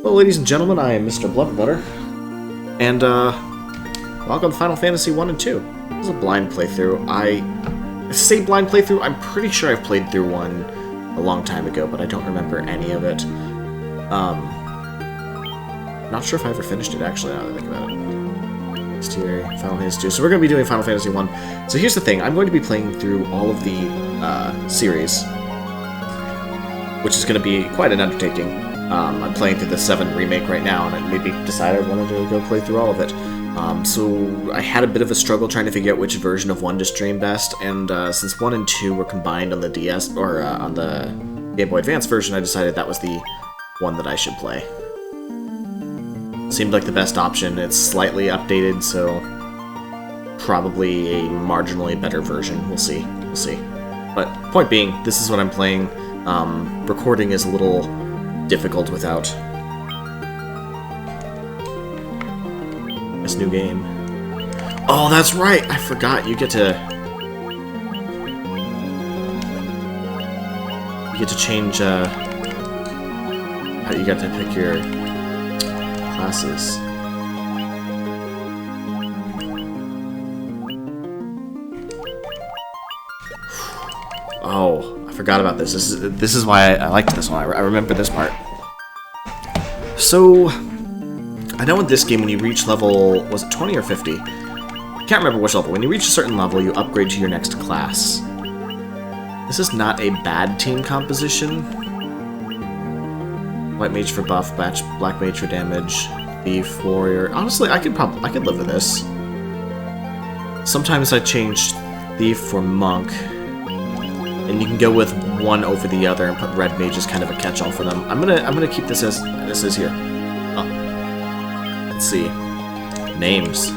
Well, ladies and gentlemen, I am Mr. Blubberbutter, and welcome to Final Fantasy 1 and 2. This is a blind playthrough. I say blind playthrough, I'm pretty sure I've played through one a long time ago, but I don't remember any of it. Not sure if I ever finished it, actually, now that I think about it. Exterior, Final Fantasy 2. So we're going to be doing Final Fantasy 1. So here's the thing, I'm going to be playing through all of the series, which is going to be quite an undertaking. I'm playing through the 7 remake right now, and it made me decide I wanted to go play through all of it. So I had a bit of a struggle trying to figure out which version of 1 to stream best, and since 1 and 2 were combined on the DS, or on the Game Boy Advance version, I decided that was the one that I should play. Seemed like the best option. It's slightly updated, so probably a marginally better version. We'll see. We'll see. But point being, this is what I'm playing. Recording is a little difficult without this new game. Oh, that's right! I forgot. You get to change. You get to pick your classes. Oh, I forgot about this. This is why I liked this one. I remember this part. So, I know in this game when you reach level, was it 20 or 50? I can't remember which level. When you reach a certain level, you upgrade to your next class. This is not a bad team composition. White mage for buff, black mage for damage, thief, warrior. Honestly, I could live with this. Sometimes I change thief for monk. And you can go with one over the other and put red mage as kind of a catch-all for them. I'm gonna keep this as this is here. Oh. Let's see. Names.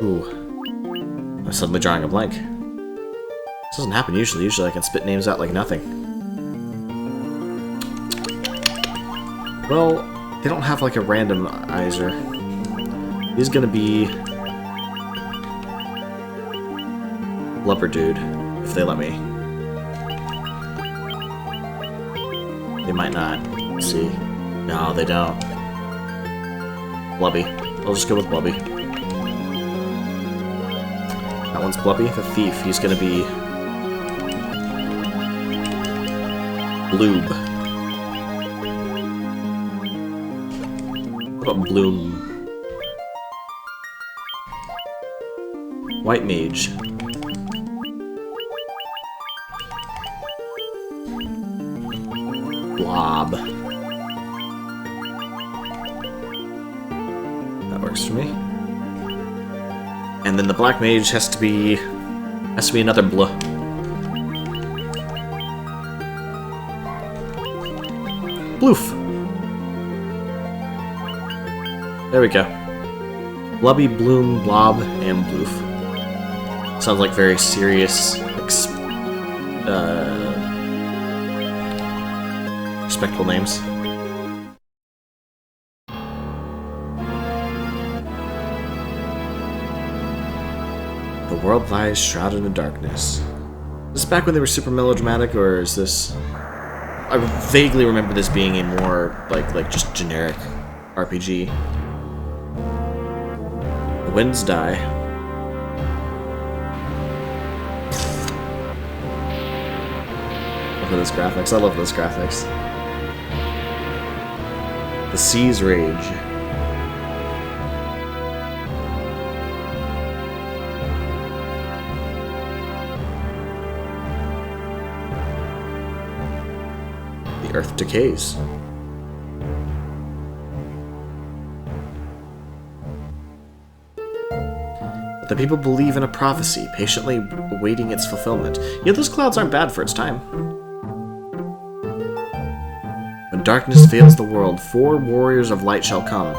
Ooh. I'm suddenly drawing a blank. This doesn't happen usually. Usually I can spit names out like nothing. Well, they don't have like a randomizer. He's gonna be Blubber Dude, if they let me. They might not. Let's see. No, they don't. Blubby. I'll just go with Blubby. That one's Blubby, the thief. He's gonna be Bloob. What about Bloom? White mage. Blob. That works for me. And then the black mage has to be another blah. Bloof. There we go. Blubby, Bloom, Blob, and Bloof. Sounds like very serious, respectful names. The world lies shrouded in darkness. Is this back when they were super melodramatic, or is this... I vaguely remember this being a more, like just generic RPG. The winds die. Look at those graphics. I love those graphics. The seas rage. The earth decays. But the people believe in a prophecy, patiently awaiting its fulfillment. Yet those clouds aren't bad for its time. When darkness veils the world, 4 warriors of light shall come.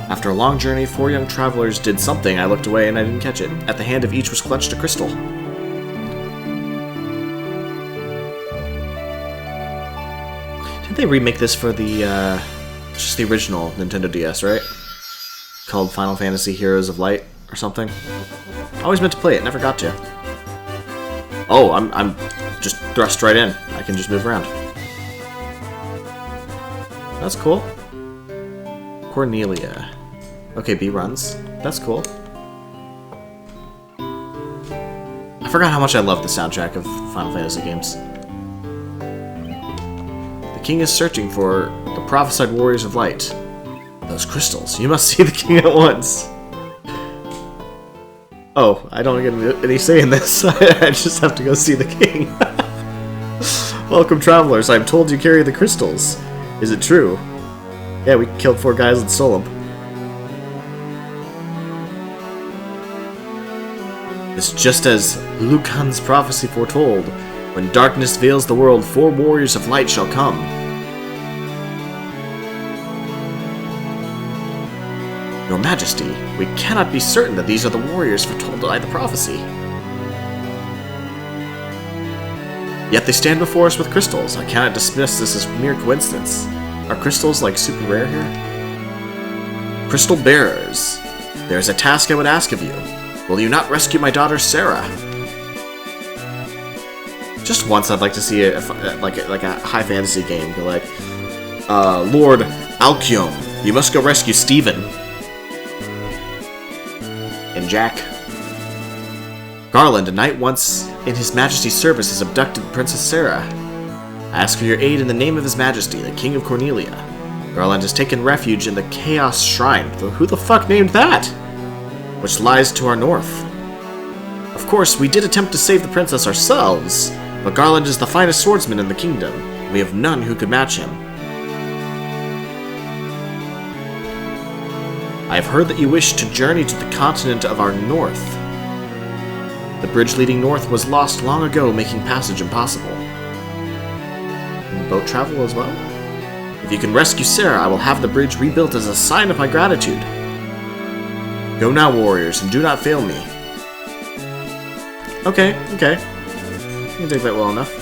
After a long journey, 4 young travelers did something. I looked away and I didn't catch it. At the hand of each was clutched a crystal. Didn't they remake this for the, just the original Nintendo DS, right? called Final Fantasy Heroes of Light or something. I always meant to play it, never got to. Oh, I'm just thrust right in. I can just move around. That's cool. Cornelia. Okay, B runs. That's cool. I forgot how much I love the soundtrack of Final Fantasy games. The king is searching for the prophesied warriors of light. Those crystals. You must see the king at once. Oh, I don't get any say in this. I just have to go see the king. Welcome, travelers. I'm told you carry the crystals. Is it true? Yeah, we killed 4 guys and stole them. It's just as Lucan's prophecy foretold. When darkness veils the world, 4 warriors of light shall come. Your Majesty, we cannot be certain that these are the warriors foretold by the prophecy. Yet they stand before us with crystals. I cannot dismiss this as mere coincidence. Are crystals, like, super rare here? Crystal bearers. There is a task I would ask of you. Will you not rescue my daughter, Sarah? Just once I'd like to see a high fantasy game. Be like, Lord Alcyone, you must go rescue Stephen. And Jack. Garland, a knight once in His Majesty's service, has abducted Princess Sarah. I ask for your aid in the name of His Majesty, the King of Cornelia. Garland has taken refuge in the Chaos Shrine. Who the fuck named that? Which lies to our north. Of course, we did attempt to save the princess ourselves, but Garland is the finest swordsman in the kingdom. We have none who could match him. I have heard that you wish to journey to the continent of our north. The bridge leading north was lost long ago, making passage impossible. And boat travel as well? If you can rescue Sarah, I will have the bridge rebuilt as a sign of my gratitude. Go now, warriors, and do not fail me. Okay. I can take that well enough.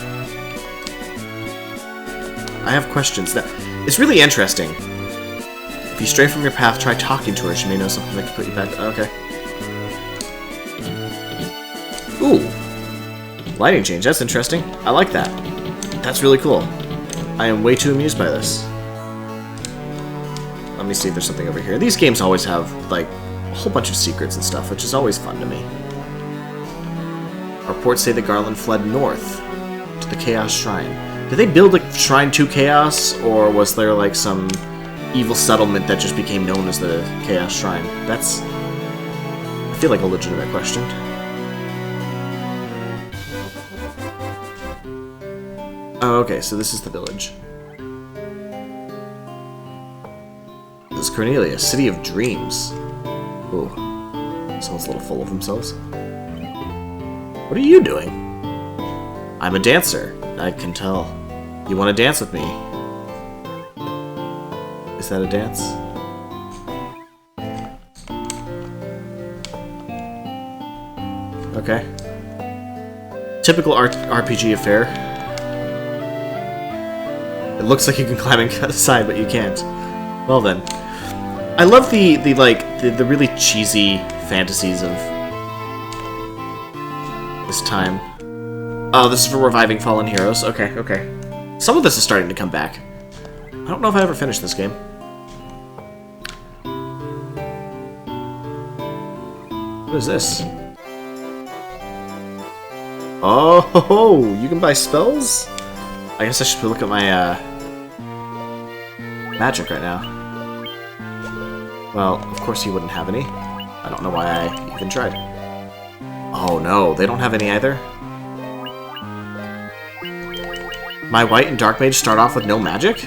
I have questions. Now, it's really interesting. If you stray from your path, try talking to her. She may know something that can put you back. Okay. Ooh. Lighting change. That's interesting. I like that. That's really cool. I am way too amused by this. Let me see if there's something over here. These games always have, like, a whole bunch of secrets and stuff, which is always fun to me. Reports say that Garland fled north to the Chaos Shrine. Did they build a shrine to Chaos, or was there, like, some evil settlement that just became known as the Chaos Shrine? That's, I feel like, a legitimate question. Oh, okay, so this is the village. This is Cornelia, City of Dreams. Ooh, someone's a little full of themselves. What are you doing? I'm a dancer, I can tell. You want to dance with me? Is that a dance? Okay. Typical RPG affair. It looks like you can climb inside, but you can't. Well then. I love the really cheesy fantasies of this time. Oh, this is for reviving fallen heroes. Okay. Some of this is starting to come back. I don't know if I ever finished this game. What is this? Oh, you can buy spells? I guess I should look at my magic right now. Well, of course you wouldn't have any. I don't know why I even tried. Oh no, they don't have any either? My white and dark mage start off with no magic?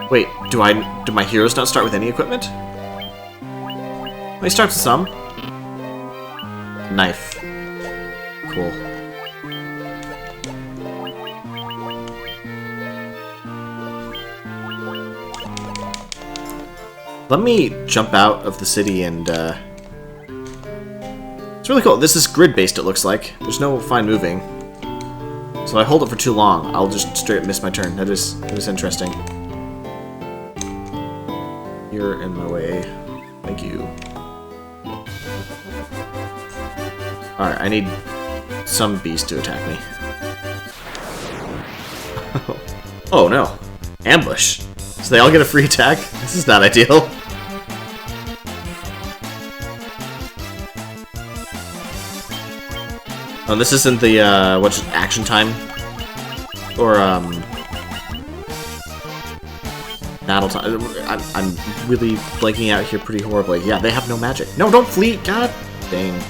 Wait, do my heroes not start with any equipment? He starts with some. Knife. Cool. Let me jump out of the city and, It's really cool. This is grid-based, it looks like. There's no fine moving. So if I hold it for too long, I'll just straight miss my turn. That is interesting. You're in my way. Thank you. Alright, I need some beast to attack me. Oh no. Ambush. So they all get a free attack? This is not ideal. Oh, this isn't the, what's it, action time? Or, battle time. I'm really blanking out here pretty horribly. Yeah, they have no magic. No, don't flee! God dang.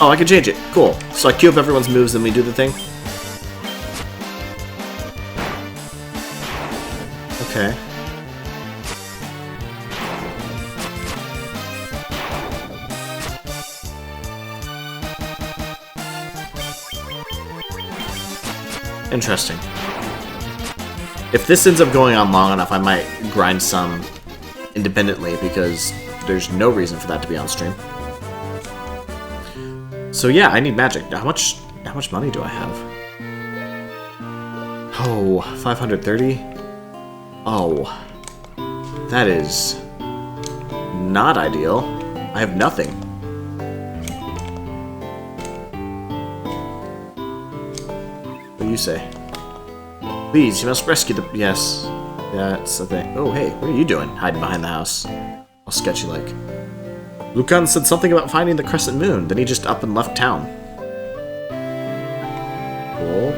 Oh, I can change it. Cool. So I queue up everyone's moves and we do the thing? Okay. Interesting. If this ends up going on long enough, I might grind some independently because there's no reason for that to be on stream. So yeah, I need magic. How much money do I have? Oh, 530? Oh. That is not ideal. I have nothing. What do you say? Please, you must rescue the... Yes. That's the thing. Oh, hey, what are you doing? Hiding behind the house. All sketchy like. Lucan said something about finding the crescent moon, then he just up and left town. Cool.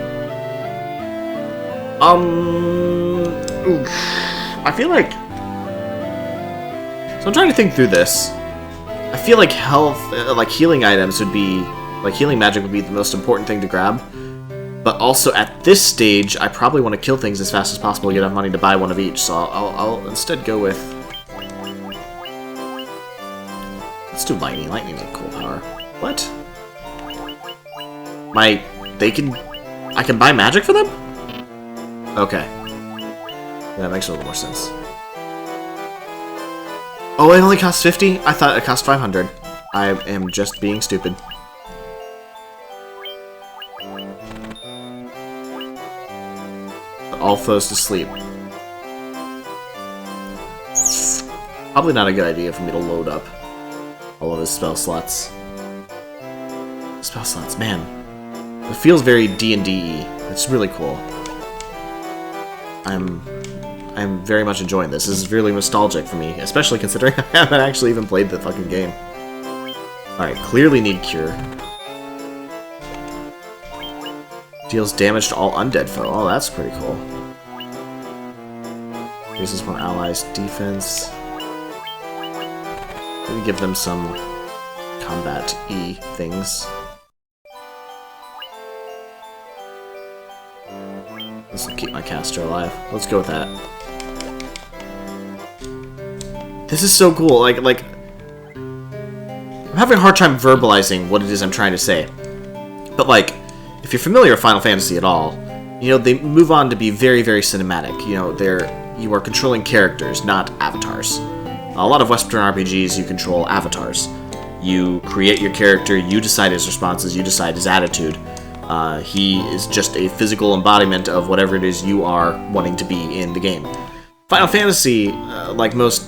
Oof. I feel like... So I'm trying to think through this. I feel like healing items would be... Like, healing magic would be the most important thing to grab. But also, at this stage, I probably want to kill things as fast as possible to get enough money to buy one of each, so I'll instead go with... Let's do lightning. Lightning's a cool power. What? I can buy magic for them? Okay. Yeah, that makes a little more sense. Oh, it only costs 50? I thought it cost 500. I am just being stupid. All foes to sleep. Probably not a good idea for me to load up all of his spell slots. Spell slots, man. It feels very D&D-y. It's really cool. I'm very much enjoying this. This is really nostalgic for me, especially considering I haven't actually even played the fucking game. Alright, clearly need cure. Deals damage to all undead foe. Oh, that's pretty cool. Raises one ally's defense. Maybe give them some combat-y things. This will keep my caster alive. Let's go with that. This is so cool. Like, I'm having a hard time verbalizing what it is I'm trying to say. But, like, if you're familiar with Final Fantasy at all, you know, they move on to be very, very cinematic. You know, you are controlling characters, not avatars. A lot of Western RPGs, you control avatars. You create your character, you decide his responses, you decide his attitude. He is just a physical embodiment of whatever it is you are wanting to be in the game. Final Fantasy, like most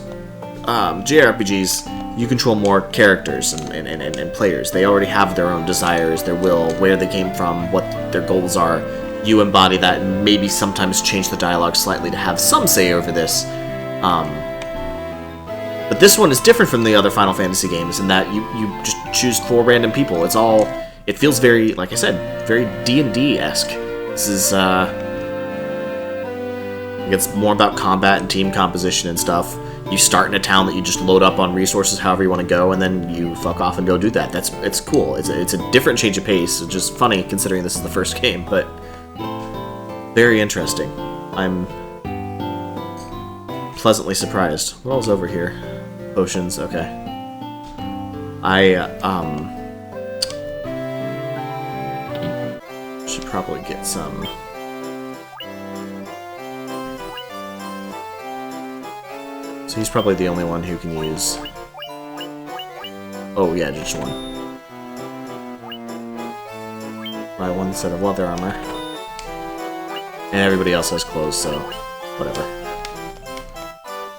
JRPGs, you control more characters and players. They already have their own desires, their will, where they came from, what their goals are. You embody that and maybe sometimes change the dialogue slightly to have some say over this. But this one is different from the other Final Fantasy games in that you just choose 4 random people. It feels very, like I said, very D&D-esque. This is, it's more about combat and team composition and stuff. You start in a town that you just load up on resources however you want to go, and then you fuck off and go do that. It's cool. It's a different change of pace. It's just funny considering this is the first game, but very interesting. I'm pleasantly surprised. What else over here? Potions, okay. Should probably get some. So he's probably the only one who can use... Oh yeah, just one. buy one set of leather armor. And everybody else has clothes, so whatever.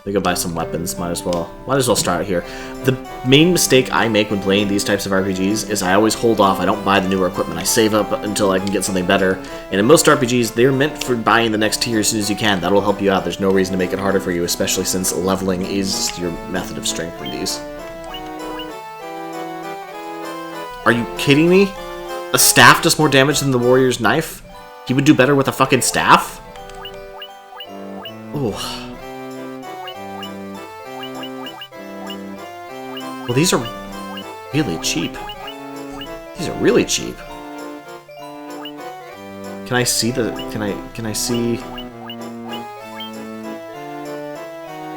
They go buy some weapons, might as well start here. The main mistake I make when playing these types of RPGs is I always hold off, I don't buy the newer equipment, I save up until I can get something better. And in most RPGs, they're meant for buying the next tier as soon as you can. That'll help you out, there's no reason to make it harder for you, especially since leveling is your method of strength in these. Are you kidding me? A staff does more damage than the warrior's knife? He would do better with a fucking staff? Ooh. Well, these are really cheap. These are really cheap. Can I see the... Can I see...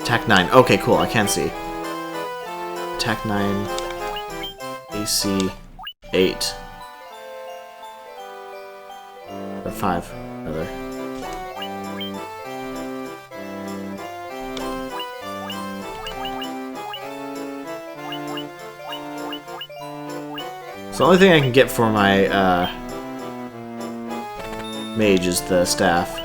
Attack 9. Okay, cool, I can see. Attack 9. AC 8. Or 5, rather. So the only thing I can get for my mage is the staff.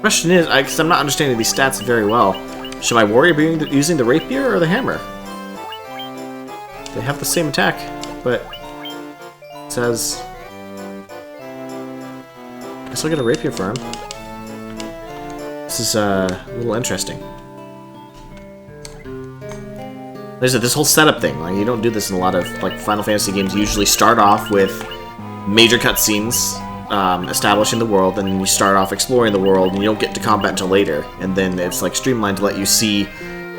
Question is, because I'm not understanding these stats very well, should my warrior be using the rapier or the hammer? They have the same attack, but it says... I guess I'll get a rapier for him. This is a little interesting. There's this whole setup thing. Like, you don't do this in a lot of like Final Fantasy games. You usually start off with major cutscenes establishing the world, and then you start off exploring the world, and you don't get to combat until later. And then it's like streamlined to let you see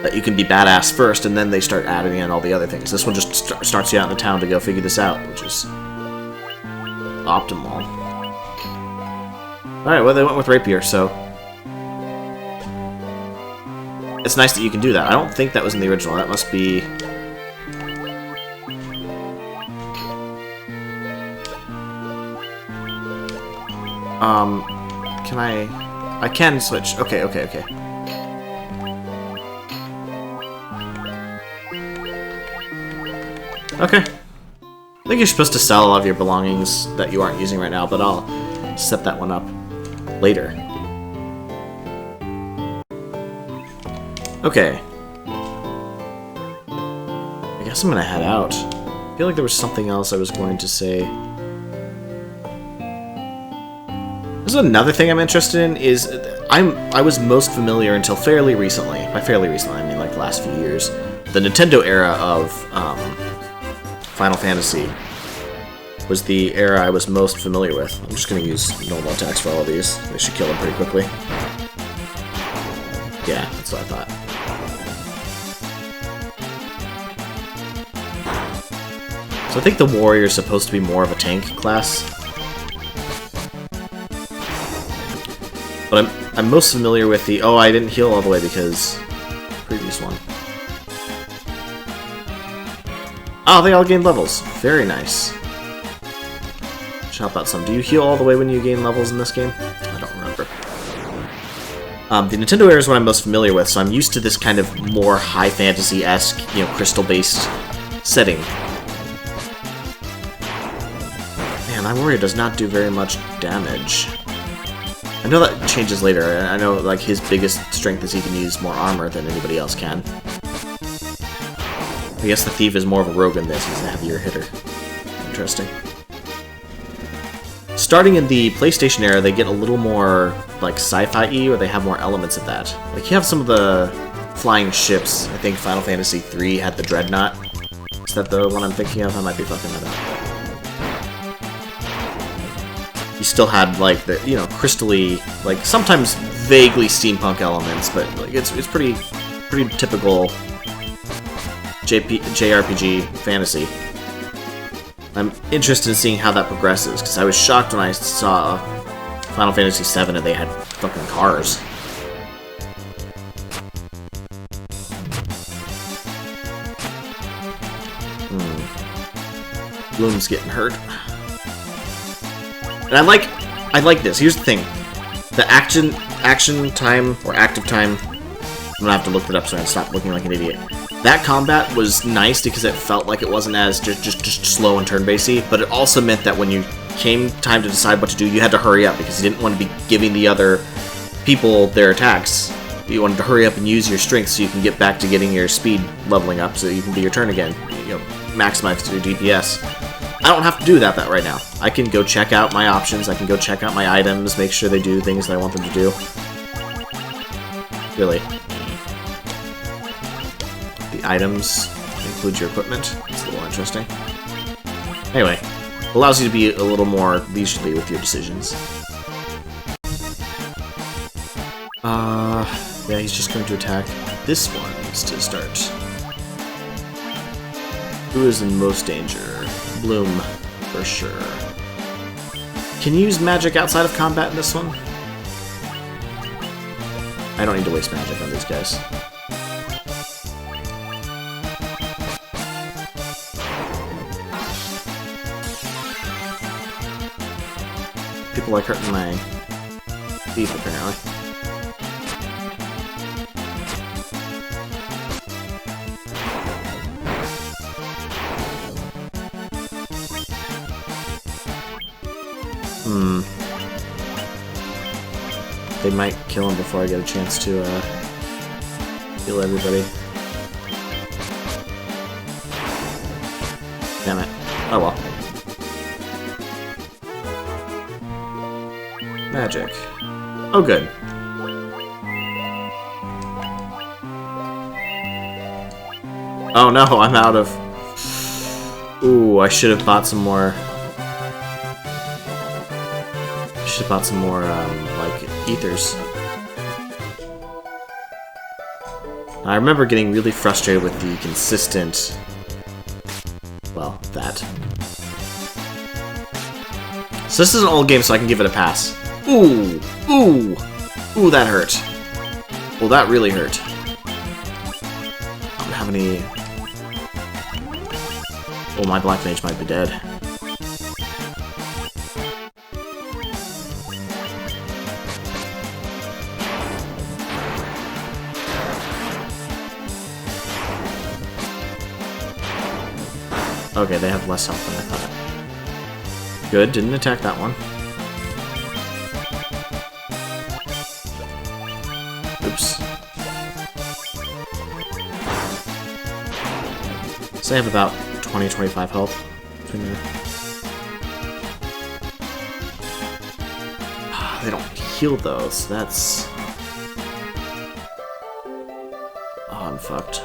that you can be badass first, and then they start adding in all the other things. This one just starts you out in the town to go figure this out, which is optimal. Alright, well, they went with rapier, so... It's nice that you can do that. I don't think that was in the original. That must be... Can I can switch. Okay. Okay. I think you're supposed to sell all of your belongings that you aren't using right now, but I'll set that one up later. Okay. I guess I'm gonna head out. I feel like there was something else I was going to say. This is another thing I'm interested in, is I was most familiar until fairly recently. By fairly recently, I mean like the last few years. The Nintendo era of Final Fantasy was the era I was most familiar with. I'm just going to use normal attacks for all of these. They should kill them pretty quickly. Yeah, that's what I thought. So I think the warrior is supposed to be more of a tank class. But I'm most familiar with the... Oh, I didn't heal all the way because... the previous one. Oh, they all gained levels. Very nice. Chop out some. Do you heal all the way when you gain levels in this game? I don't remember. The Nintendo era is what I'm most familiar with, so I'm used to this kind of more high fantasy-esque, you know, crystal-based setting. Man, my warrior does not do very much damage. I know that changes later. I know, like, his biggest strength is he can use more armor than anybody else can. I guess the thief is more of a rogue in this. He's a heavier hitter. Interesting. Starting in the PlayStation era, they get a little more, like, sci-fi-y, or they have more elements of that. Like, you have some of the flying ships. I think Final Fantasy III had the Dreadnought. Is that the one I'm thinking of? I might be fucking that up. You still had, like, the, you know, crystally, like, sometimes vaguely steampunk elements, but, like, it's pretty typical JRPG fantasy. I'm interested in seeing how that progresses, because I was shocked when I saw Final Fantasy VII and they had fucking cars. Bloom's getting hurt. And I like this. Here's the thing. The action action time, or active time, I'm gonna have to look that up so I can stop looking like an idiot. That combat was nice because it felt like it wasn't as just slow and turn-basy, but it also meant that when you came time to decide what to do, you had to hurry up because you didn't want to be giving the other people their attacks. You wanted to hurry up and use your strength so you can get back to getting your speed leveling up so you can do your turn again. You know, maximize your DPS. I don't have to do that right now. I can go check out my options, I can go check out my items, make sure they do things that I want them to do. Really. The items include your equipment. It's a little interesting. Anyway, allows you to be a little more leisurely with your decisions. Yeah, he's just going to attack this one to start. Who is in most danger? Bloom, for sure. Can you use magic outside of combat in this one? I don't need to waste magic on these guys. People like hurting my beef, apparently. They might kill him before I get a chance to heal everybody. Damn it. Oh well. Magic. Oh good. Oh no, I'm out of... Ooh, I should have bought some more... Should have bought some more, like, ethers. I remember getting really frustrated with the consistent... Well, that. So this is an old game, so I can give it a pass. Ooh! Ooh! Ooh, that hurt. Well, that really hurt. I don't have any... Oh, my Black Mage might be dead. Okay, they have less health than I thought. Good, didn't attack that one. Oops. So I have about 20-25 health between there. They don't heal though, so that's... Oh, I'm fucked.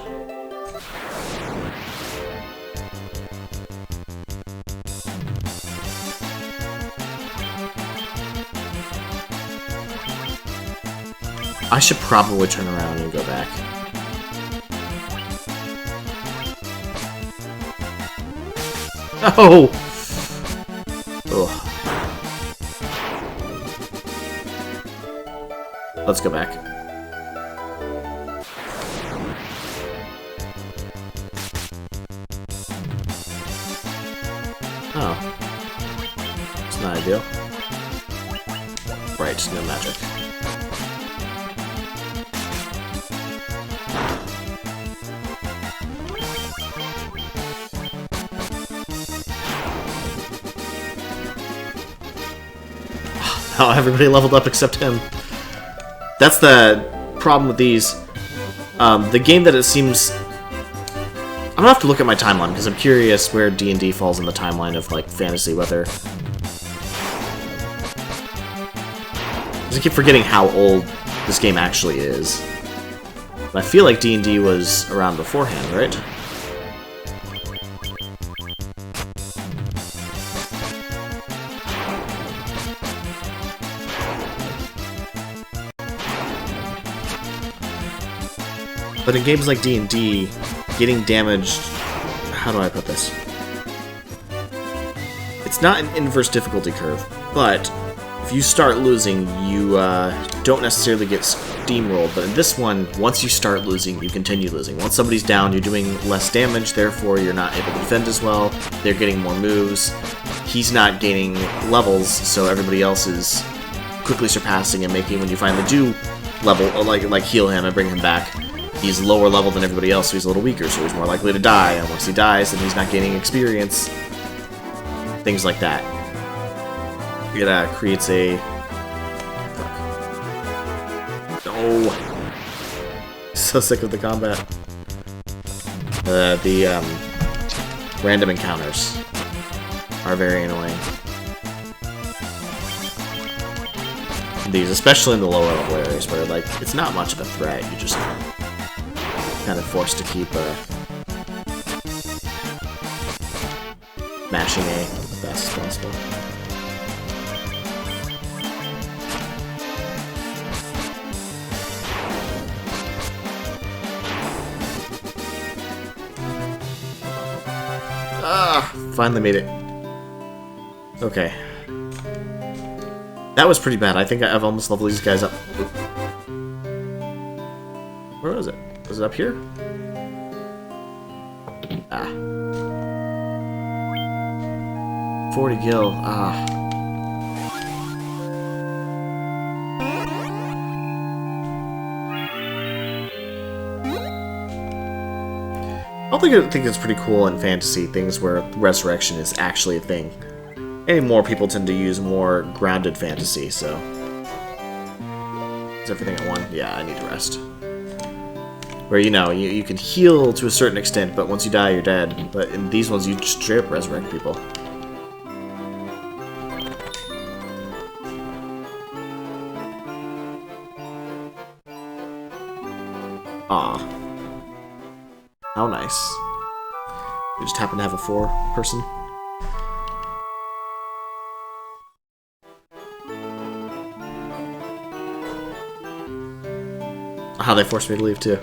I should probably turn around and go back. Oh! Ugh. Let's go back. Oh. It's not ideal. Right, no magic. Oh, everybody leveled up except him. That's the problem with these. The game that it seems... I'm gonna have to look at my timeline, because I'm curious where D&D falls in the timeline of, like, fantasy, whether... Because I keep forgetting how old this game actually is. But I feel like D&D was around beforehand, right? But in games like D&D, getting damaged... How do I put this? It's not an inverse difficulty curve, but if you start losing, you don't necessarily get steamrolled. But in this one, once you start losing, you continue losing. Once somebody's down, you're doing less damage, therefore you're not able to defend as well. They're getting more moves. He's not gaining levels, so everybody else is quickly surpassing and making, when you finally do level, like heal him and bring him back, he's lower level than everybody else, so he's a little weaker, so he's more likely to die, and once he dies, then he's not gaining experience. Things like that. It creates a... No! So sick of the combat. The random encounters are very annoying. These, especially in the lower level areas, where like it's not much of a threat. You just kind of forced to keep mashing A as fast as possible. Ah, finally made it. Okay. That was pretty bad. I think I've almost leveled these guys up. Where was it? Was it up here? Ah. 40 gil. Ah. I think it's pretty cool in fantasy, things where resurrection is actually a thing. And more people tend to use more grounded fantasy, so... Is everything at 1? Yeah, I need to rest. Where, you know, you can heal to a certain extent, but once you die, you're dead. But in these ones, you just straight up resurrect people. Aw. How nice. We just happen to have a 4-person. How they forced me to leave too.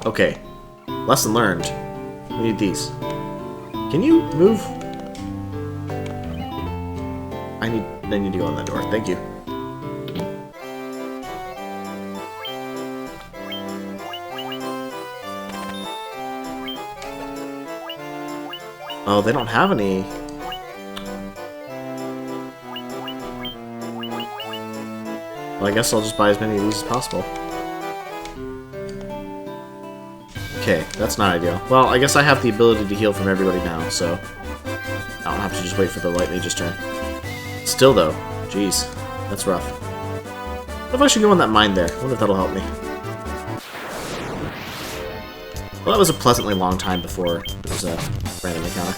Okay. Lesson learned. We need these. Can you move? I need to go on that door. Thank you. Oh, they don't have any. Well, I guess I'll just buy as many of these as possible. Okay, that's not ideal. Well, I guess I have the ability to heal from everybody now, so I don't have to just wait for the Light Mage's turn. Still, though, jeez, that's rough. What if I should go on that mine there? I wonder if that'll help me. Well, that was a pleasantly long time before it was a random encounter.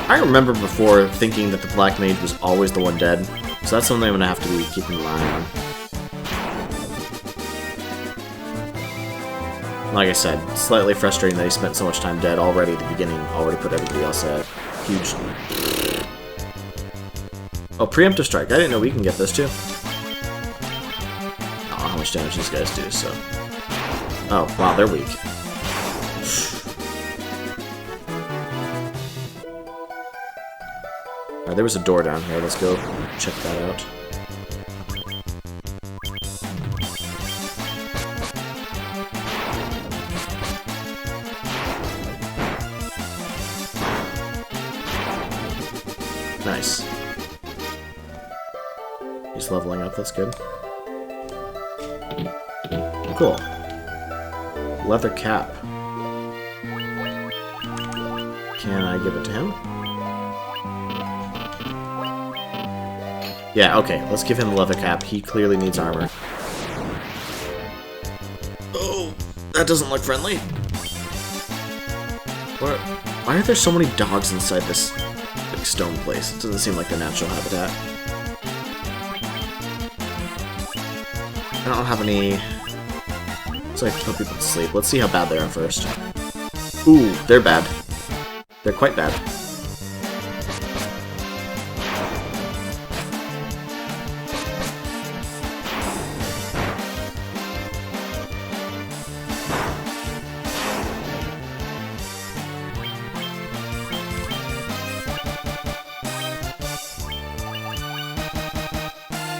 I remember before thinking that the Black Mage was always the one dead, so that's something I'm going to have to be keeping an eye on. Like I said, slightly frustrating that he spent so much time dead already at the beginning, already put everybody else at huge... Oh, Preemptive Strike. I didn't know we can get this too. I don't know how much damage these guys do, so... Oh, wow, they're weak. Alright, there was a door down here. Let's go check that out. Nice. He's leveling up, that's good. Cool. Leather cap. Can I give it to him? Yeah, okay, let's give him the leather cap. He clearly needs armor. Oh, that doesn't look friendly. Why are there so many dogs inside this big stone place? It doesn't seem like their natural habitat. I don't have any... So I can put people to sleep. Let's see how bad they are first. Ooh, they're bad. They're quite bad.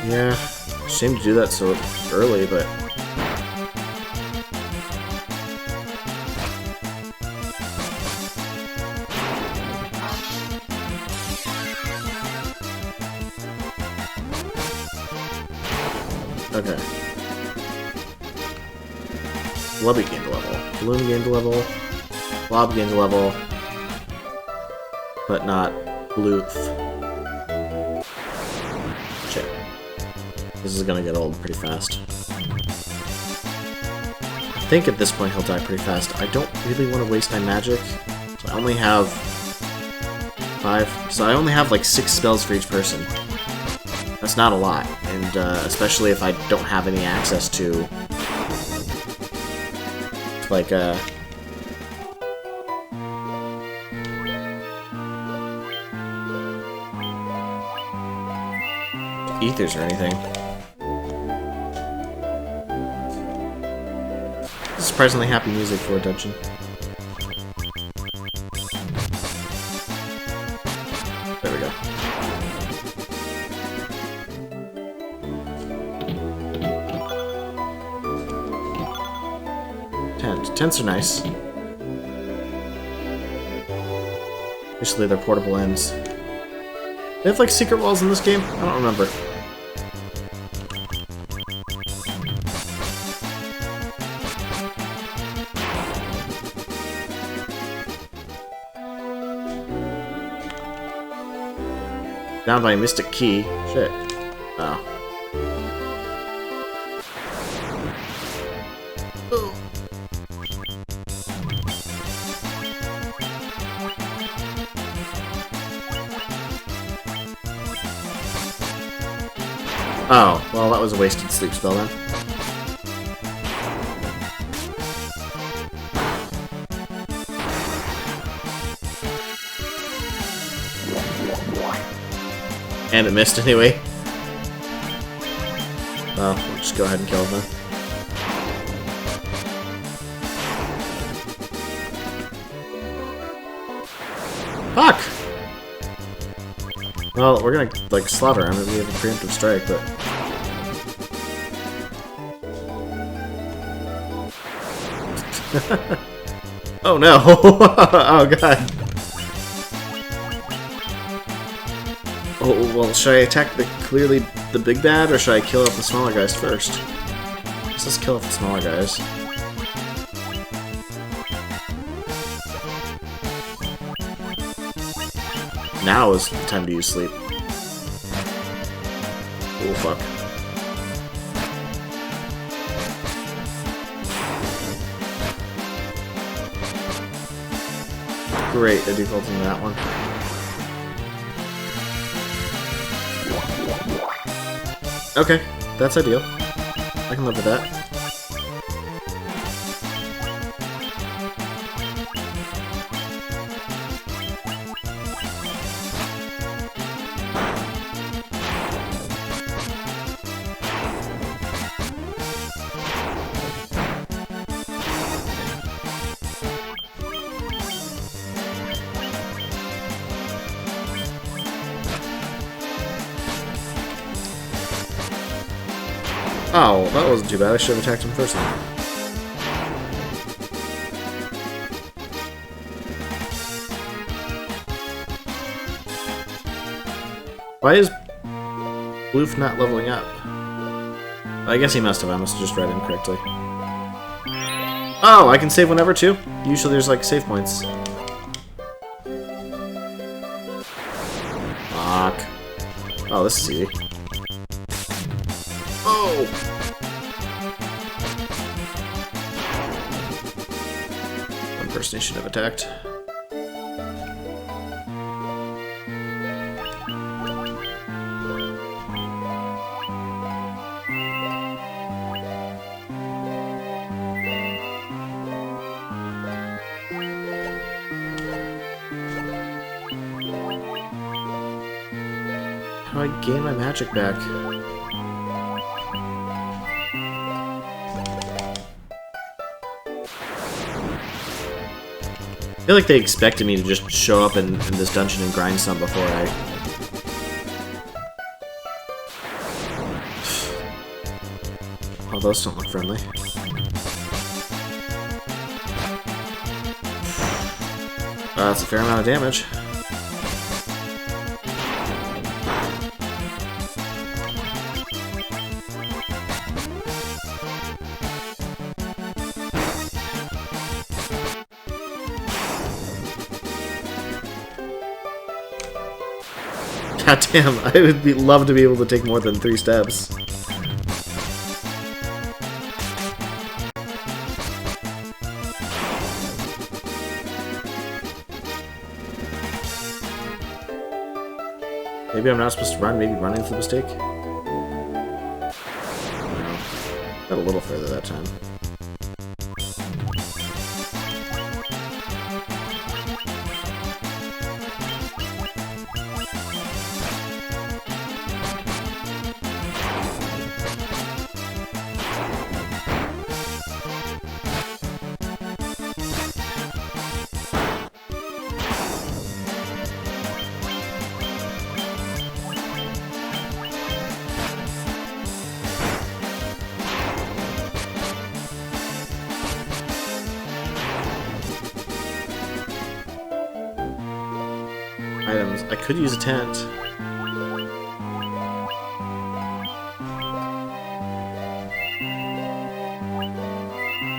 Yeah, shame to do that so early, but... Okay. Blubby gained a level. Balloon gained a level. Blob gained a level. But not Bloof. Shit. This is gonna get old pretty fast. I think at this point he'll die pretty fast. I don't really want to waste my magic. So I only have 5. So I only have like 6 spells for each person. That's not a lot. And especially if I don't have any access to like ethers or anything. Surprisingly happy music for a dungeon. There we go. Tents are nice. Basically, they're portable ends. They have like secret walls in this game? I don't remember. Down by Mystic Key. Shit. Oh. Oh, well, that was a wasted sleep spell then. And it missed anyway. Well, we'll just go ahead and kill him then. Fuck! Well, we're gonna, like, slaughter him if we have a preemptive strike, but... Oh no! Oh god! Oh, well, should I attack clearly the big bad, or should I kill off the smaller guys first? Let's kill off the smaller guys. Now is the time to use sleep. Oh, fuck. Great, I defaulted into that one. Okay, that's ideal. I can live with that. Oh, that wasn't too bad. I should have attacked him first then. Why is Bloof not leveling up? I guess he must have. I must have just read incorrectly. Oh, I can save whenever too? Usually there's like save points. Fuck. Oh, this is easy. Oh! One person he should have attacked. How do I gain my magic back? I feel like they expected me to just show up in this dungeon and grind some before I... Oh, those don't look friendly. That's a fair amount of damage. God damn, I would love to be able to take more than 3 steps. Maybe I'm not supposed to run, maybe running's the mistake? Got a little further that time. Items. I could use a tent.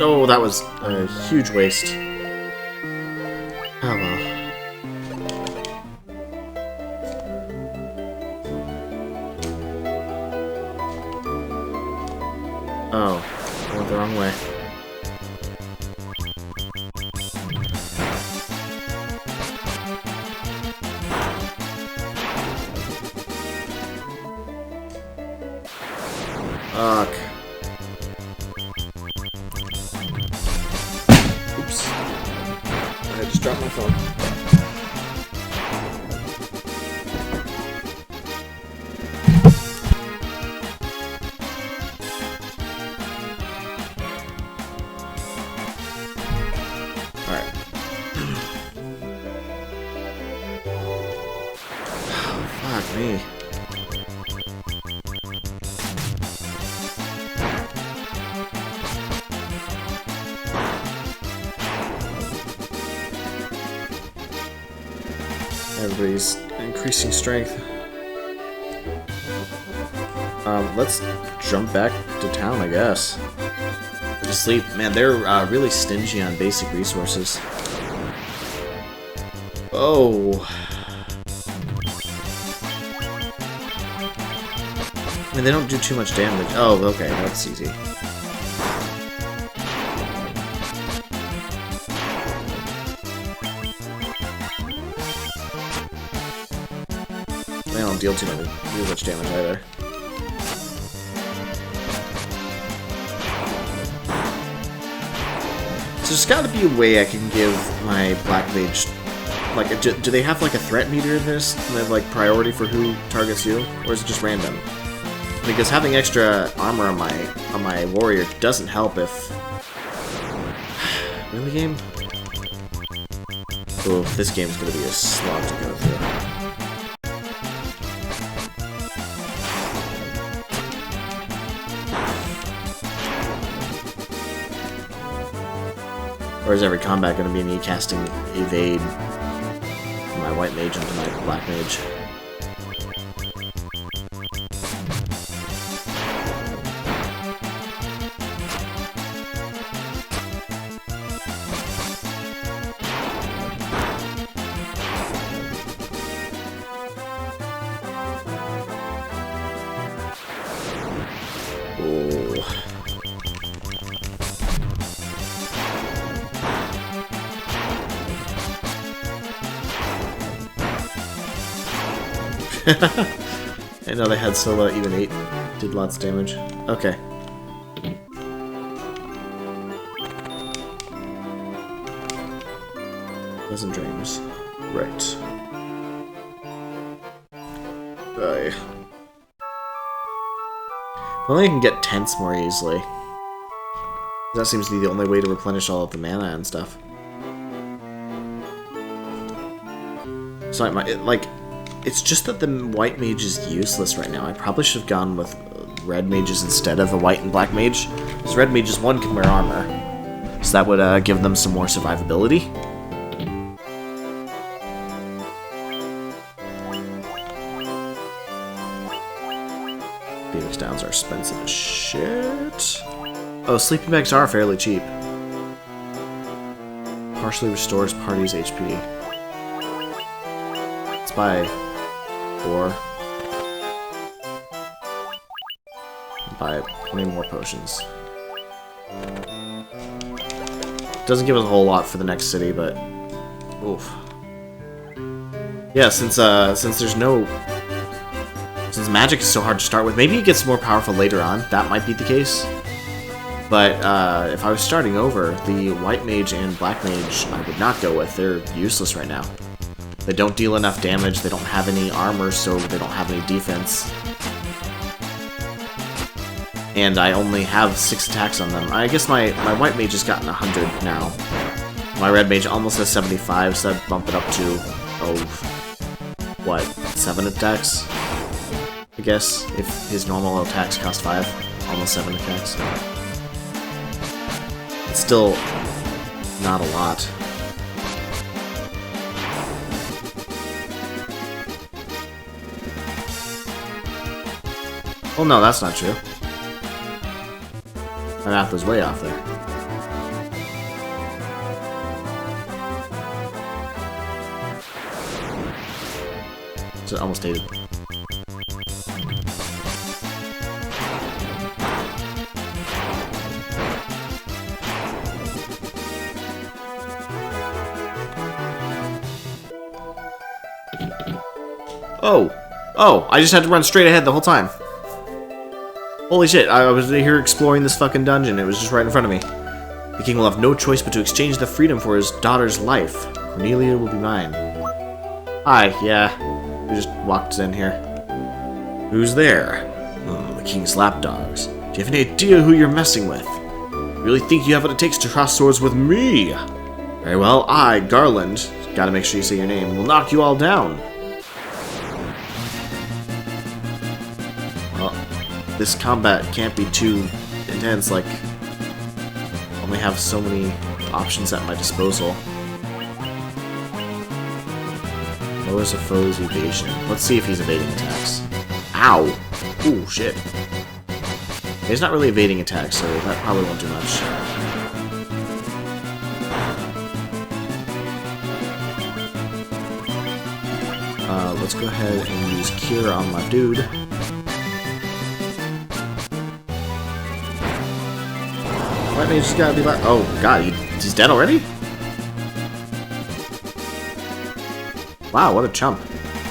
Oh, that was a huge waste. Oh well. Oh, I went the wrong way. Fuck. Oops. I just dropped my phone. Alright. Fuck me. Everybody's increasing strength. Let's jump back to town, I guess. Just sleep. Man, they're really stingy on basic resources. Oh. I mean, they don't do too much damage. Oh, okay, that's easy. They don't deal too much damage either. So there's gotta be a way I can give my Black Mage, like, do they have like a threat meter in this? And they have like priority for who targets you? Or is it just random? Because having extra armor on my warrior doesn't help if... Really, game? Oh, this game's gonna be a slog to go through. Or is every combat going to be me casting evade from my white mage into my black mage? Oh. I know they had solo even 8 did lots of damage. Okay. Pleasant dreams. Right. If only I can get tents more easily. That seems to be the only way to replenish all of the mana and stuff. So it's just that the white mage is useless right now. I probably should have gone with red mages instead of a white and black mage. Because red mages, one can wear armor. So that would give them some more survivability. Phoenix Downs are expensive as shit. Oh, sleeping bags are fairly cheap. Partially restores party's HP. Let's buy 4. Buy 20 more potions. Doesn't give us a whole lot for the next city, but oof. Yeah, since magic is so hard to start with, maybe it gets more powerful later on. That might be the case. But if I was starting over, the white mage and black mage I would not go with. They're useless right now. They don't deal enough damage. They don't have any armor, so they don't have any defense. And I only have 6 attacks on them. I guess my white mage has gotten 100 now. My red mage almost has 75, so I'd bump it up to, what, 7 attacks? I guess, if his normal attacks cost 5. Almost 7 attacks. It's still not a lot. Well, no, that's not true. My math was way off there. So almost dated. Oh, I just had to run straight ahead the whole time. Holy shit, I was here exploring this fucking dungeon. It was just right in front of me. The king will have no choice but to exchange the freedom for his daughter's life. Cornelia will be mine. Hi, yeah. We just walked in here. Who's there? Oh, the king's lapdogs. Do you have any idea who you're messing with? You really think you have what it takes to cross swords with me? Very well, I, Garland, gotta make sure you say your name, will knock you all down. This combat can't be too intense, like, I only have so many options at my disposal. Lowers a foe's evasion. Let's see if he's evading attacks. Ow! Ooh, shit. He's not really evading attacks, so that probably won't do much. Let's go ahead and use Cure on my dude. White mage just gotta be like, oh god, he's dead already? Wow, what a chump.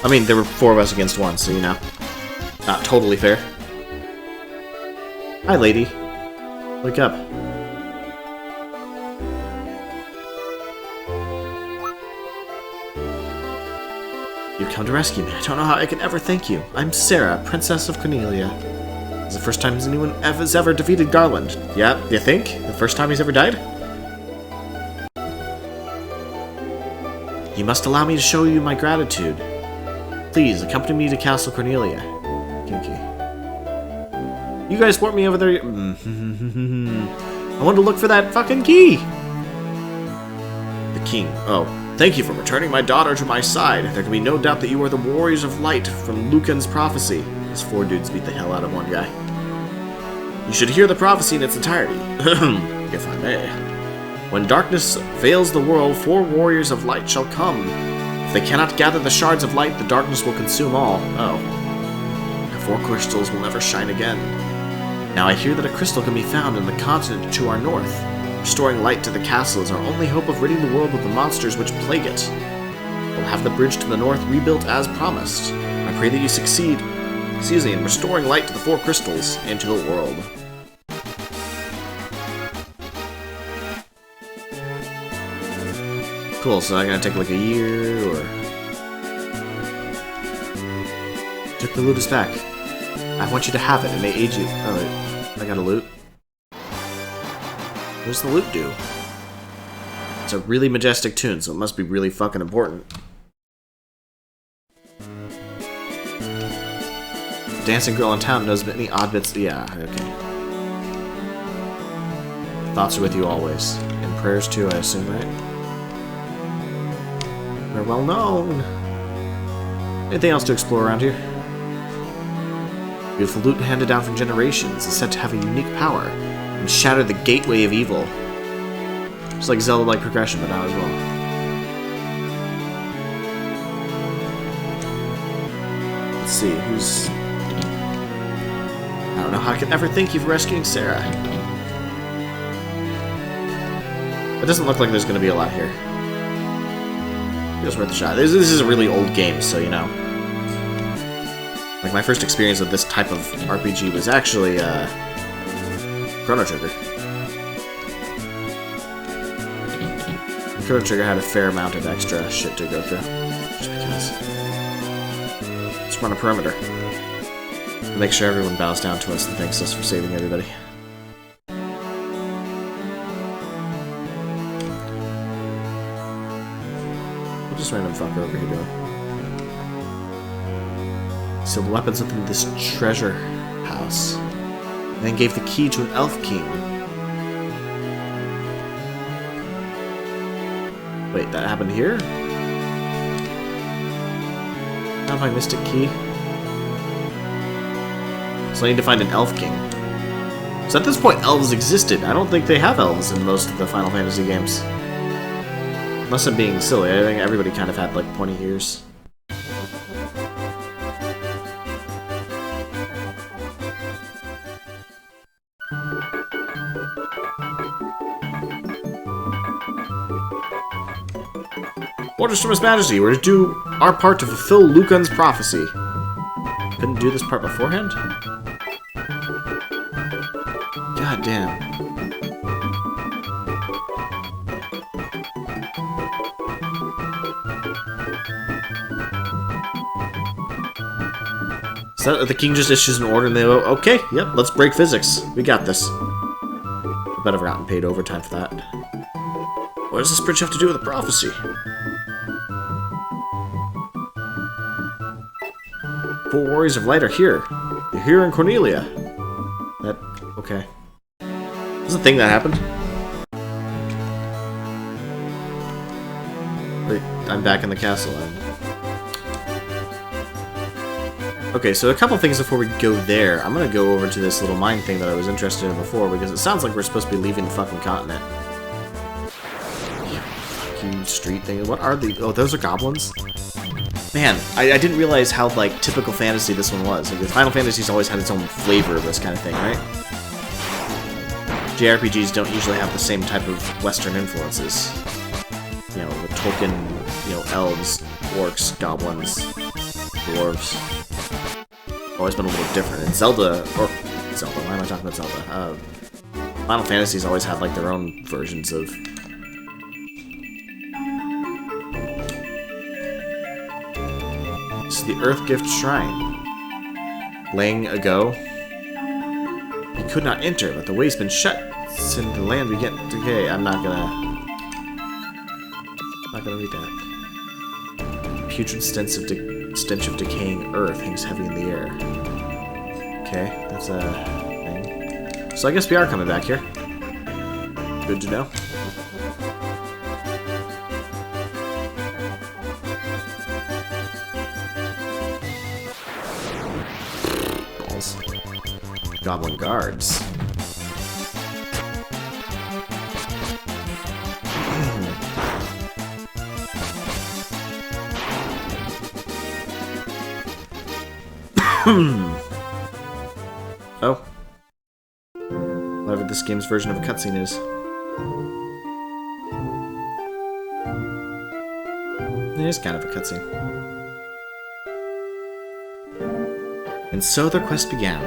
I mean, there were 4 of us against 1, so you know. Not totally fair. Hi, lady. Wake up. You've come to rescue me. I don't know how I can ever thank you. I'm Sarah, Princess of Cornelia. It's the first time anyone has ever defeated Garland. Yeah, you think? The first time he's ever died? You must allow me to show you my gratitude. Please, accompany me to Castle Cornelia. Kinky. You guys support me over there? I want to look for that fucking key! The king. Oh, thank you for returning my daughter to my side. There can be no doubt that you are the warriors of light from Lucan's prophecy. These 4 dudes beat the hell out of one guy. You should hear the prophecy in its entirety, if I may. When darkness veils the world, 4 warriors of light shall come. If they cannot gather the shards of light, the darkness will consume all. Oh. The 4 crystals will never shine again. Now I hear that a crystal can be found in the continent to our north. Restoring light to the castle is our only hope of ridding the world of the monsters which plague it. We'll have the bridge to the north rebuilt as promised. I pray that you succeed in restoring light to the 4 crystals and to the world. Cool, so I'm gonna take like a year, or... Took the loot back. I want you to have it, it may aid you. Oh wait, I got a loot. What does the loot do? It's a really majestic tune, so it must be really fucking important. Dancing girl in town knows many odd bits. Yeah, okay. Thoughts are with you always. And prayers too, I assume, right? They're well known. Anything else to explore around here? Beautiful loot handed down from generations is said to have a unique power and shatter the gateway of evil. Just like Zelda-like progression, but not as well. Let's see, who's... I don't know how I could ever think of rescuing Sarah. It doesn't look like there's going to be a lot here. It was worth a shot. This is a really old game, so you know. Like, my first experience with this type of RPG was actually, Chrono Trigger. Chrono Trigger had a fair amount of extra shit to go through. Just because. Let's run a perimeter. Make sure everyone bows down to us and thanks us for saving everybody. What is this random fucker over here doing? Sealed weapons within this treasure house. And then gave the key to an elf king. Wait, that happened here? Have my mystic key? So I need to find an elf king. So at this point, elves existed. I don't think they have elves in most of the Final Fantasy games. Unless I'm being silly, I think everybody kind of had like pointy ears. Orders from His Majesty. We're to do our part to fulfill Lucan's prophecy. Couldn't do this part beforehand? God damn. So the king just issues an order and they go, okay, yep, let's break physics. We got this. I bet I've gotten paid overtime for that. What does this bridge have to do with the prophecy? 4 warriors of light are here. They're here in Cornelia. That... okay. This is a thing that happened. Wait, I'm back in the castle. Okay, so a couple things before we go there. I'm gonna go over to this little mine thing that I was interested in before, because it sounds like we're supposed to be leaving the fucking continent. Yeah, fucking street thing. What are these? Oh, those are goblins? Man, I didn't realize how, like, typical fantasy this one was. Like, Final Fantasy's always had its own flavor of this kind of thing, right? JRPGs don't usually have the same type of Western influences. You know, the Tolkien, you know, elves, orcs, goblins, dwarves. Always been a little different. And Zelda, why am I talking about Zelda? Final Fantasy's always had, like, their own versions of... This is the Earthgift Shrine. Long ago, he could not enter, but the way's been shut since the land began to decay. I'm not gonna read that. Putrid stench of decaying earth hangs heavy in the air. Okay, that's a thing. So I guess we are coming back here. Good to know. Goblin guards. Oh. Whatever this game's version of a cutscene is. It is kind of a cutscene. And so their quest began.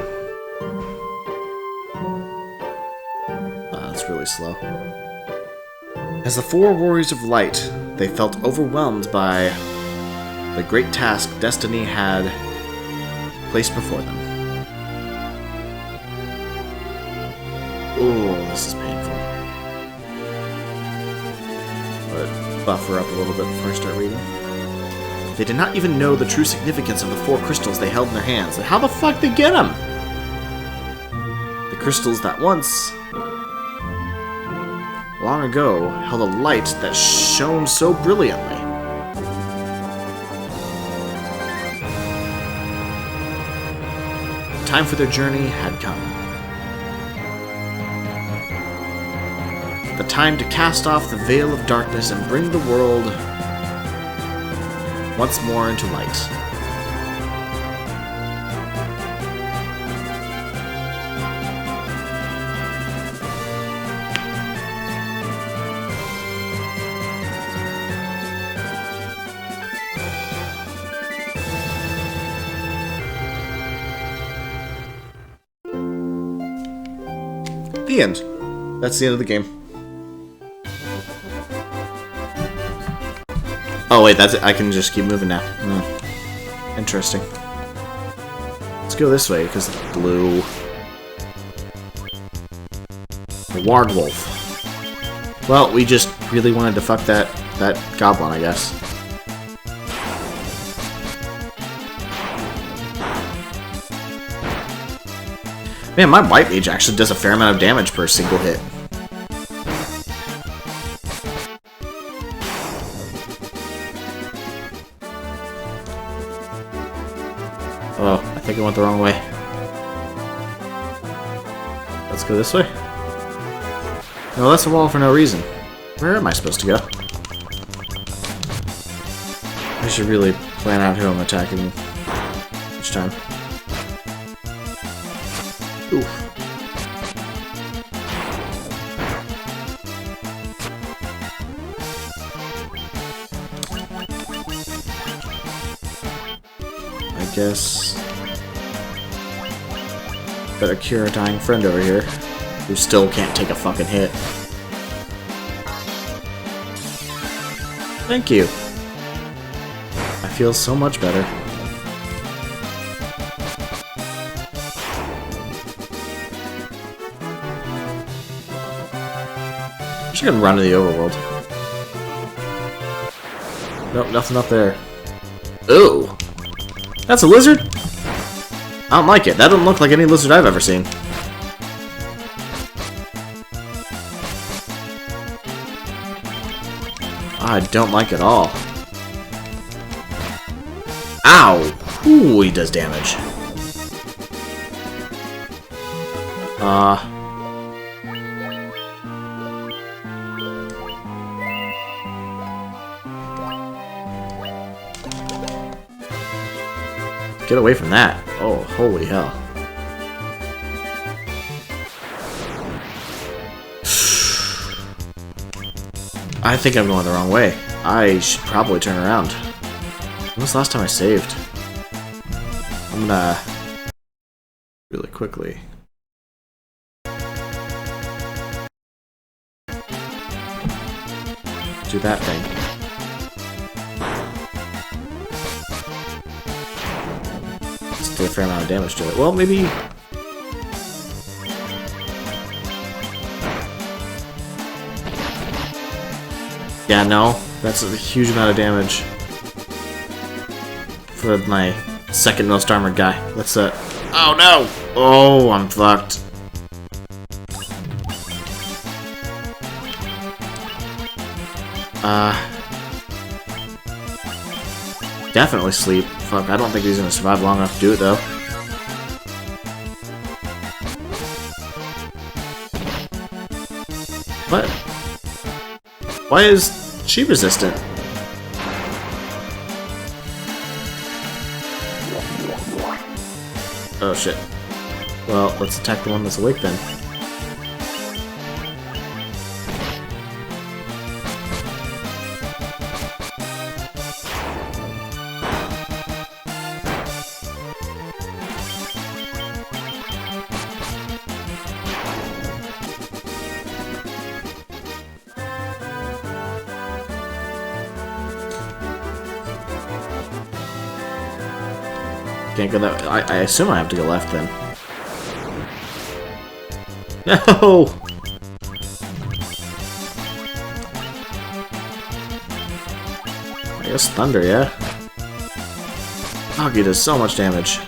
That's really slow. As the 4 warriors of light, they felt overwhelmed by the great task destiny had placed before them. Oh, this is painful. But buffer up a little bit before I start reading. They did not even know the true significance of the 4 crystals they held in their hands. And how the fuck they get them? The crystals that once, long ago, held a light that shone so brilliantly. The time for their journey had come. The time to cast off the veil of darkness and bring the world once more into light. The end. That's the end of the game. Oh wait, that's it. I can just keep moving now. Interesting. Let's go this way, because it's blue. The Wargwolf. Well, we just really wanted to fuck that goblin, I guess. Man, my white mage actually does a fair amount of damage per single hit. Oh, I think I went the wrong way. Let's go this way. No, that's a wall for no reason. Where am I supposed to go? I should really plan out who I'm attacking each time. Oof. I guess better cure a dying friend over here, who still can't take a fucking hit. Thank you. I feel so much better. I'm just gonna run to the overworld. Nope, nothing up there. Ooh! That's a lizard? I don't like it. That doesn't look like any lizard I've ever seen. I don't like it at all. Ow! Ooh, he does damage. Get away from that. Oh, holy hell. I think I'm going the wrong way. I should probably turn around. When was the last time I saved? I'm gonna... really quickly. Do that thing. Let's do a fair amount of damage to it. Well, maybe... yeah, no. That's a huge amount of damage. For my second most armored guy. Let's, oh no! Oh, I'm fucked. Definitely sleep. Fuck, I don't think he's gonna survive long enough to do it, though. What? Why is she resistant? Oh shit. Well, let's attack the one that's awake then. Can't go that way. I assume I have to go left then. No! I guess thunder, yeah? Oh, he does so much damage.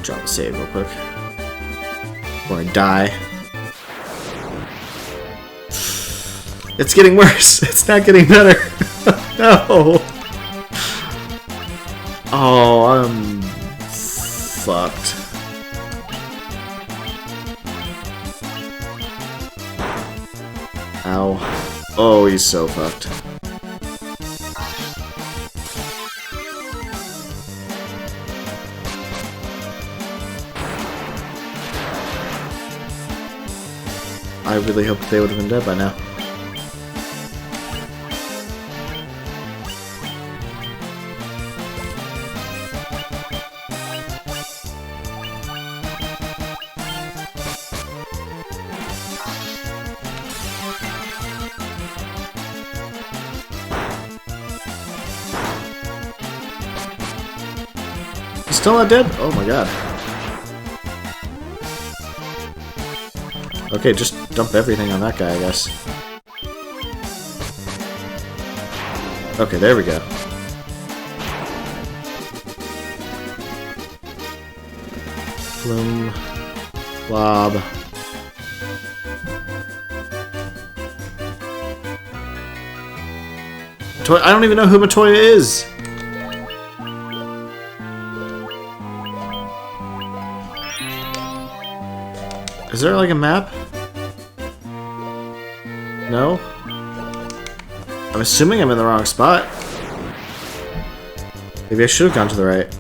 Drop a save real quick. Or I die. It's getting worse. It's not getting better. No. Oh, I'm fucked. Ow. Oh, he's so fucked. I really hoped they would have been dead by now. He's still not dead? Oh my god. Okay, just dump everything on that guy, I guess. Okay, there we go. Flume. Blob. I don't even know who Matoya is! Is there like a map? No? I'm assuming I'm in the wrong spot. Maybe I should have gone to the right.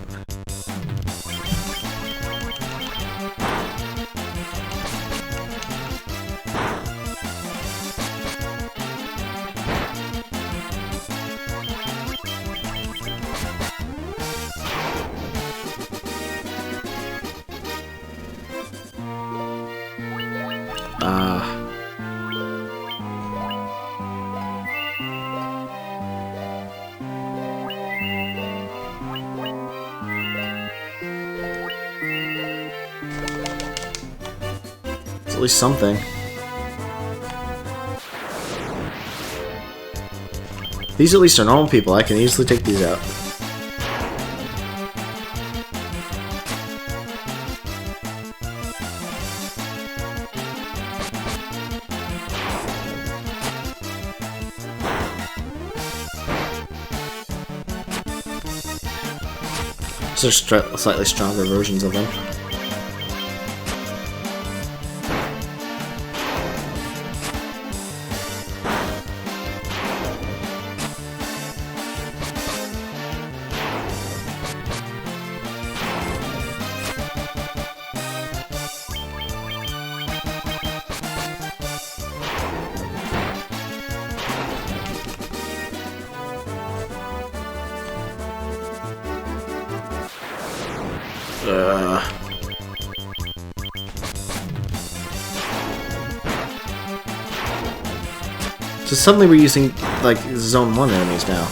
At least something. These at least are normal people. I can easily take these out. These are slightly stronger versions of them. So suddenly we're using, like, Zone 1 enemies now.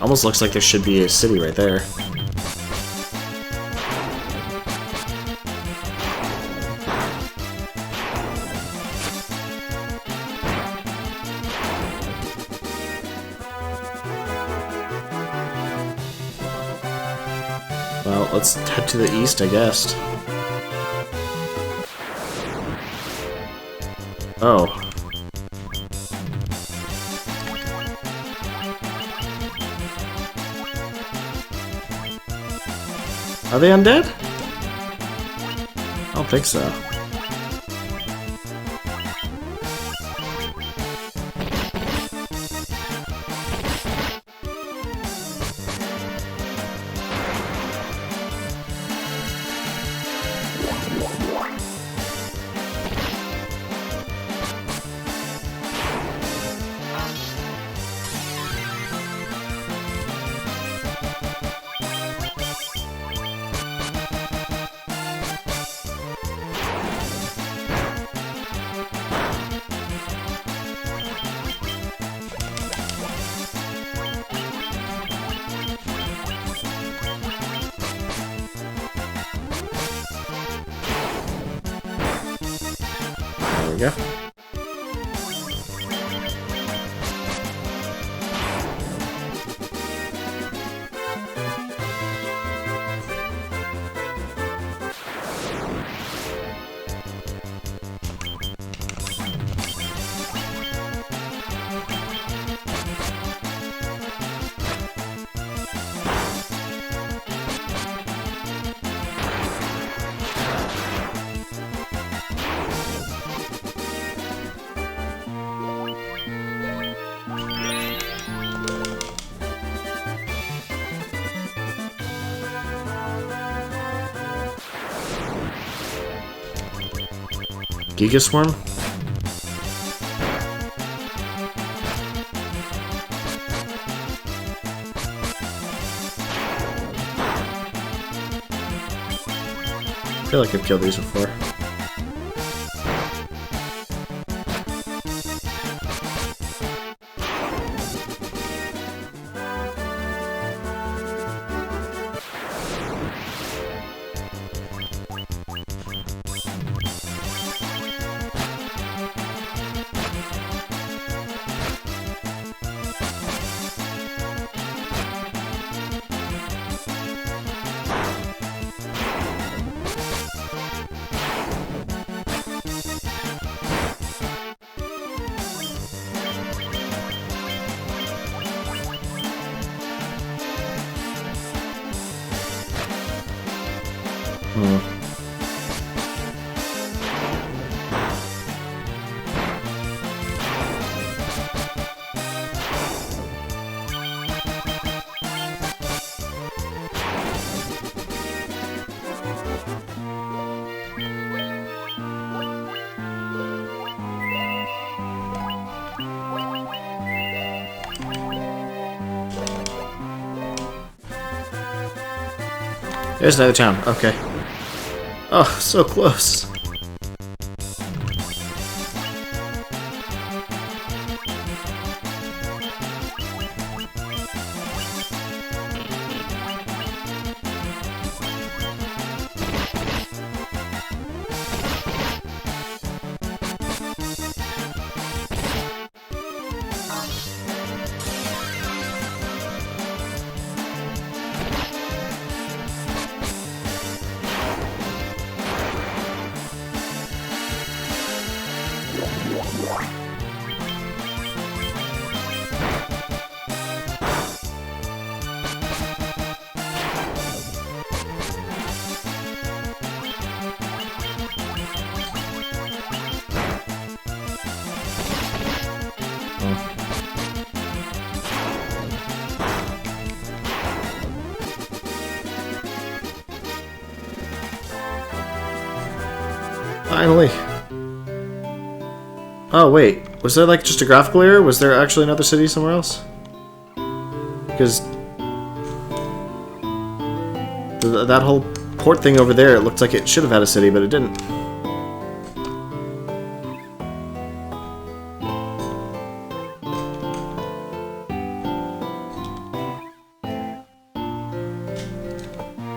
Almost looks like there should be a city right there. Well, let's head to the east, I guess. Oh. Are they undead? I don't think so. There we go. Giga Swarm? I feel like I've killed these before. There's another town. Okay. Oh, so close. Finally. Oh, wait. Was there, like, just a graphical error? Was there actually another city somewhere else? Because that whole port thing over there, it looked like it should have had a city, but it didn't.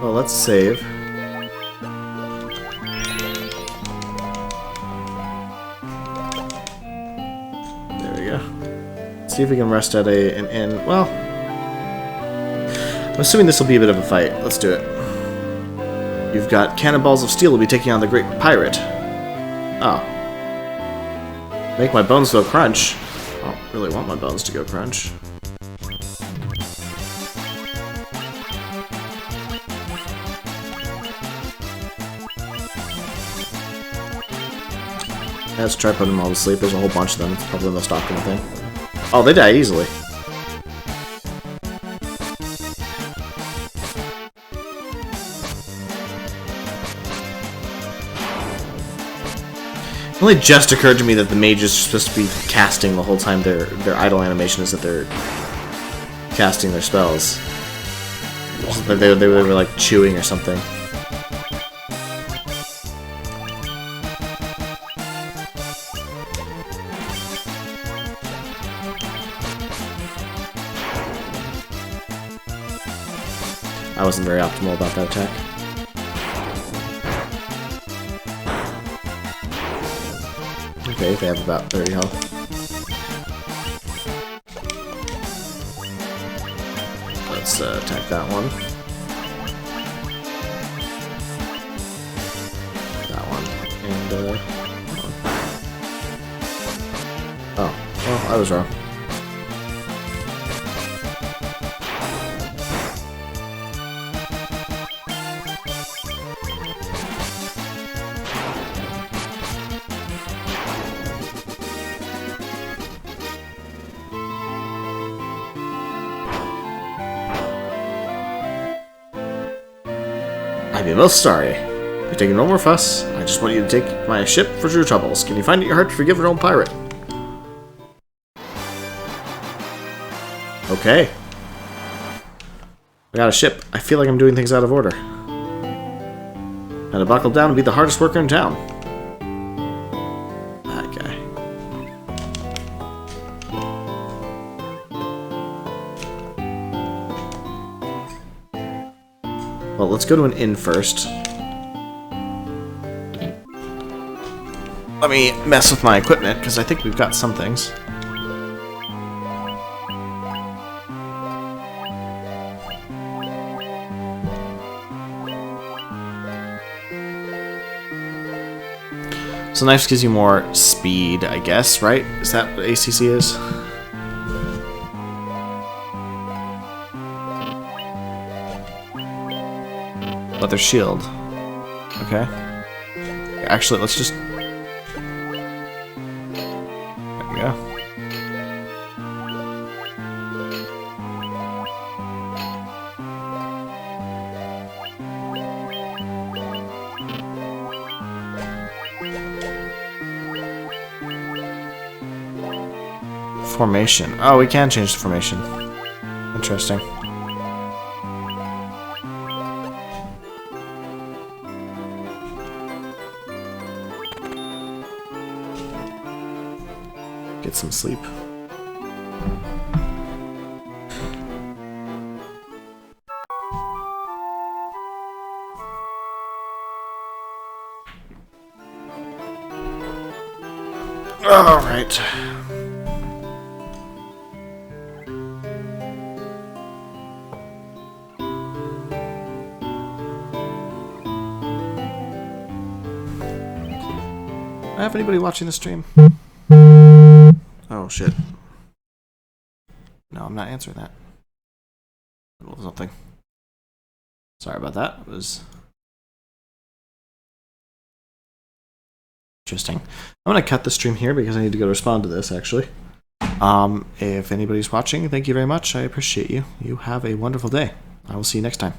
Well, let's save. See if we can rest at an inn. Well, I'm assuming this will be a bit of a fight. Let's do it. You've got cannonballs of steel to be taking on the great pirate. Oh. Make my bones go crunch. I don't really want my bones to go crunch. Let's try putting them all to sleep. There's a whole bunch of them. It's probably the most optimal thing. Oh, they die easily. It only just occurred to me that the mage is supposed to be casting the whole time. Their idle animation is that they're casting their spells. They were like chewing or something. I wasn't very optimal about that attack. Okay, they have about 30 health. Let's attack that one. That one. And, that one. Oh, well, I was wrong. I'd be most sorry. You're taking no more fuss. I just want you to take my ship for your troubles. Can you find it in your heart to forgive an old pirate? Okay. I got a ship. I feel like I'm doing things out of order. And to buckle down and be the hardest worker in town. That guy. Well, let's go to an inn first. Let me mess with my equipment, because I think we've got some things. So knives gives you more speed, I guess, right? Is that what ACC is? But their shield. Okay. Actually, let's just... There we go. Formation. Oh, we can change the formation. Interesting. Get some sleep. All right. Have anybody watching the stream? Oh shit. No, I'm not answering that. Something. Sorry about that. It was interesting. I'm gonna cut the stream here because I need to go respond to this actually. If anybody's watching, thank you very much. I appreciate you. You have a wonderful day. I will see you next time.